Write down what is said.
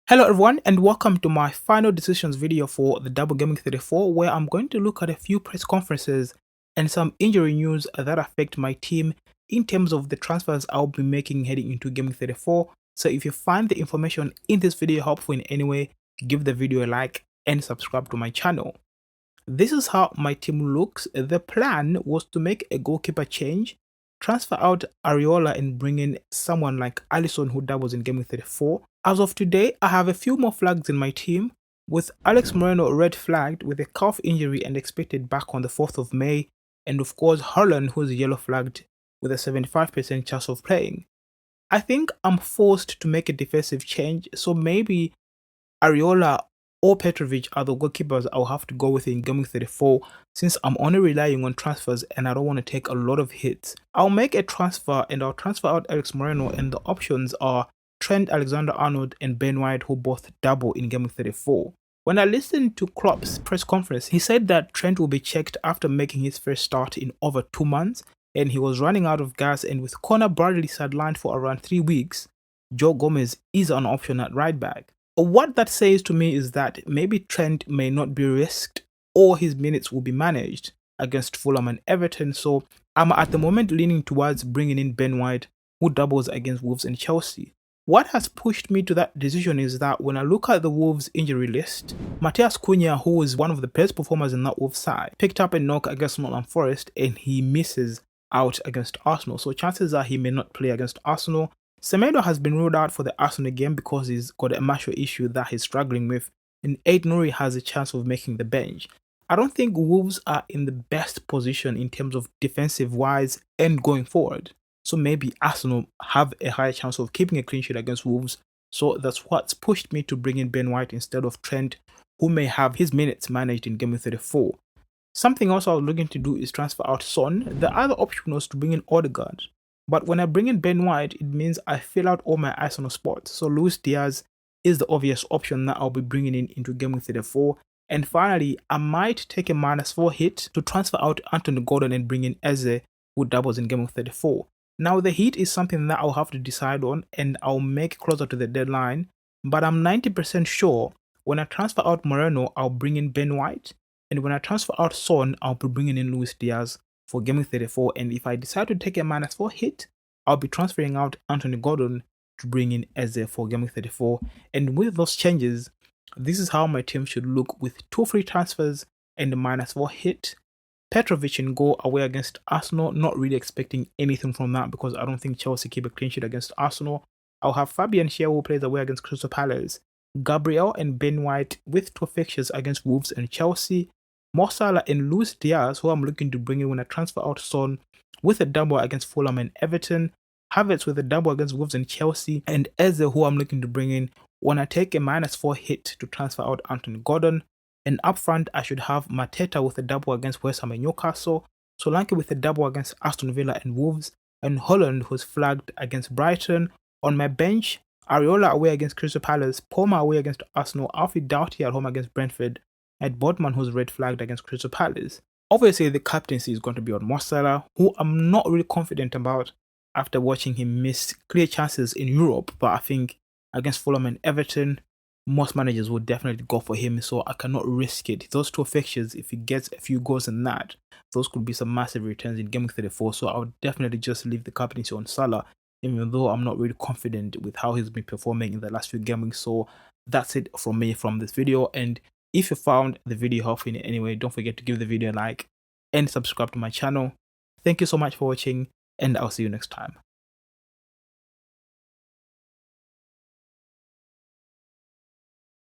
Hello everyone and welcome to my final decisions video for the Double Gaming 34, where I'm going to look at a few press conferences and some injury news that affect my team in terms of the transfers I'll be making heading into Gaming 34. So if you find the information in this video helpful in any way, give the video a like and subscribe to my channel. This is how my team looks. The plan was to make a goalkeeper change, transfer out Areola and bring in someone like Alisson who doubles in Gaming 34. As of today, I have a few more flags in my team, with Alex Moreno red flagged with a calf injury and expected back on the 4th of May, and of course Haaland who's yellow flagged with a 75% chance of playing. I think I'm forced to make a defensive change, so maybe Areola or Petrovic are the goalkeepers I'll have to go with in Gaming 34, since I'm only relying on transfers and I don't want to take a lot of hits. I'll make a transfer and I'll transfer out Alex Moreno, and the options are Trent Alexander-Arnold and Ben White, who both double in Gaming 34. When I listened to Klopp's press conference, he said that Trent will be checked after making his first start in over 2 months, and he was running out of gas, and with Conor Bradley sidelined for around 3 weeks, Joe Gomez is an option at right back. What that says to me is that maybe Trent may not be risked or his minutes will be managed against Fulham and Everton, so I'm at the moment leaning towards bringing in Ben White, who doubles against Wolves and Chelsea. What has pushed me to that decision is that when I look at the Wolves injury list, Matheus Cunha, who is one of the best performers in that Wolves side, picked up a knock against Nottingham Forest and he misses out against Arsenal, so chances are he may not play against Arsenal. Semedo has been ruled out for the Arsenal game because he's got a muscle issue that he's struggling with, and Aid Nouri has a chance of making the bench. I don't think Wolves are in the best position in terms of defensive wise and going forward. So maybe Arsenal have a higher chance of keeping a clean sheet against Wolves. So that's what's pushed me to bring in Ben White instead of Trent, who may have his minutes managed in Game 34. Something else I was looking to do is transfer out Son. The other option was to bring in Odegaard. But when I bring in Ben White, it means I fill out all my Arsenal spots. So Luis Diaz is the obvious option that I'll be bringing in into Game 34. And finally, I might take a -4 hit to transfer out Anthony Gordon and bring in Eze, who doubles in Game 34. Now the hit is something that I'll have to decide on and I'll make closer to the deadline, but I'm 90% sure when I transfer out Moreno, I'll bring in Ben White, and when I transfer out Son, I'll be bringing in Luis Diaz for Gaming 34, and if I decide to take a -4 hit, I'll be transferring out Anthony Gordon to bring in Eze for Gaming 34, and with those changes, this is how my team should look with 2 free transfers and a -4 hit. Petrovic in goal away against Arsenal, not really expecting anything from that because I don't think Chelsea keep a clean sheet against Arsenal. I'll have Fabian Schär, who plays away against Crystal Palace, Gabriel and Ben White with 2 fixtures against Wolves and Chelsea, Mo Salah and Luis Diaz, who I'm looking to bring in when I transfer out Son, with a double against Fulham and Everton, Havertz with a double against Wolves and Chelsea, and Eze, who I'm looking to bring in when I take a -4 hit to transfer out Anthony Gordon. And up front, I should have Mateta with a double against West Ham and Newcastle, Solanke with a double against Aston Villa and Wolves, and Haaland, who's flagged against Brighton. On my bench, Areola away against Crystal Palace, Palmer away against Arsenal, Alfie Doughty at home against Brentford, and Bodman, who's red flagged against Crystal Palace. Obviously, the captaincy is going to be on Mo Salah, who I'm not really confident about after watching him miss clear chances in Europe, but I think against Fulham and Everton, most managers will definitely go for him, so I cannot risk it. Those 2 fixtures, if he gets a few goals in that, those could be some massive returns in Game 34, so I would definitely just leave the captaincy on Salah, even though I'm not really confident with how he's been performing in the last few games. So that's it from me from this video, and if you found the video helpful in any way, don't forget to give the video a like and subscribe to my channel. Thank you so much for watching, and I'll see you next time.